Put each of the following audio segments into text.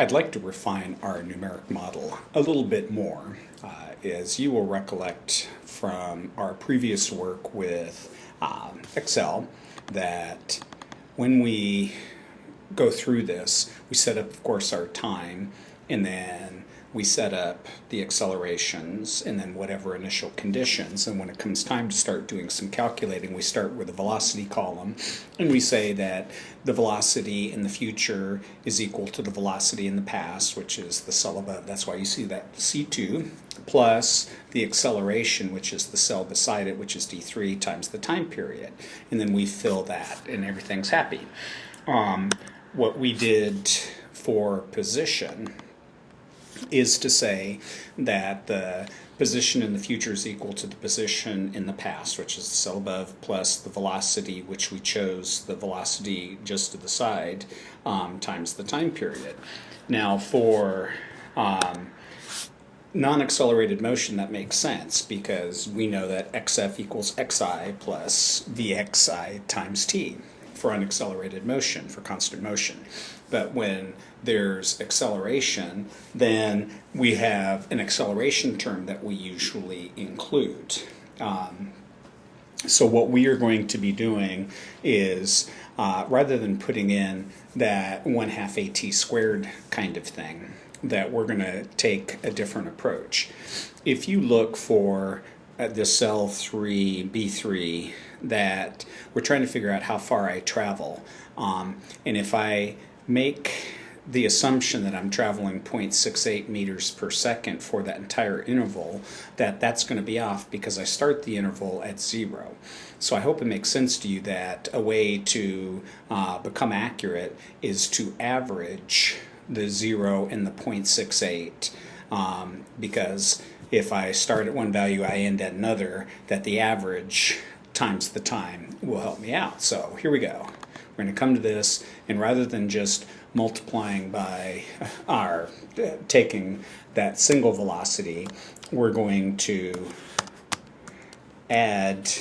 I'd like to refine our numeric model a little bit more. As you will recollect from our previous work with Excel, that when we go through this, we set up, of course, our time, and then we set up the accelerations and then whatever initial conditions. And when it comes time to start doing some calculating, we start with the velocity column, and we say that the velocity in the future is equal to the velocity in the past, which is the cell above. That's why you see that C2, plus the acceleration, which is the cell beside it, which is D3, times the time period. And then we fill that, and everything's happy. What we did for position is to say that the position in the future is equal to the position in the past, which is the cell above, plus the velocity, which we chose, the velocity just to the side, times the time period. Now for non-accelerated motion, that makes sense because we know that xf equals xi plus vxi times t for unaccelerated motion, for constant motion. But when there's acceleration, then we have an acceleration term that we usually include. So what we are going to be doing is, rather than putting in that 1/2 at squared kind of thing, that we're going to take a different approach. If you look for the cell 3, B3, that we're trying to figure out how far I travel, and if I make the assumption that I'm traveling 0.68 meters per second for that entire interval, that's going to be off because I start the interval at 0. So I hope it makes sense to you that a way to become accurate is to average the 0 and the 0.68, because if I start at one value, I end at another, that the average times the time will help me out. So here we go. We're going to come to this, and rather than just multiplying by taking that single velocity, we're going to add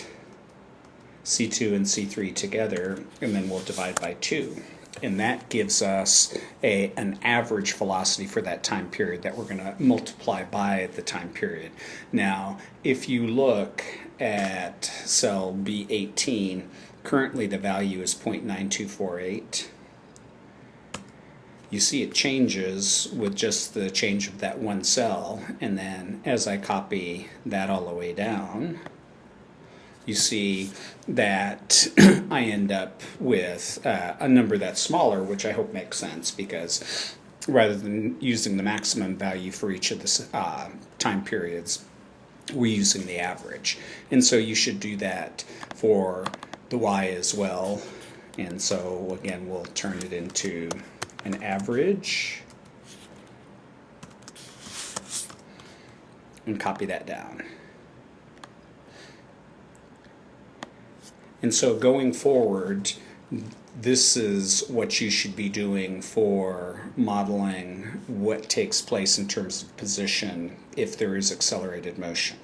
C2 and C3 together, and then we'll divide by 2. And that gives us an average velocity for that time period that we're going to multiply by the time period. Now, if you look at cell B18, currently the value is 0.9248. You see it changes with just the change of that one cell, and then as I copy that all the way down, you see that I end up with a number that's smaller, which I hope makes sense, because rather than using the maximum value for each of the time periods, we're using the average. And so you should do that for the y as well. And so again, we'll turn it into an average and copy that down. And so going forward, this is what you should be doing for modeling what takes place in terms of position if there is accelerated motion.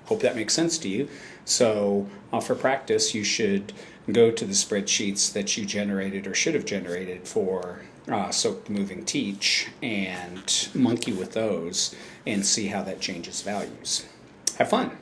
Hope that makes sense to you. So for practice, you should go to the spreadsheets that you generated or should have generated for Soak Moving Teach and monkey with those and see how that changes values. Have fun.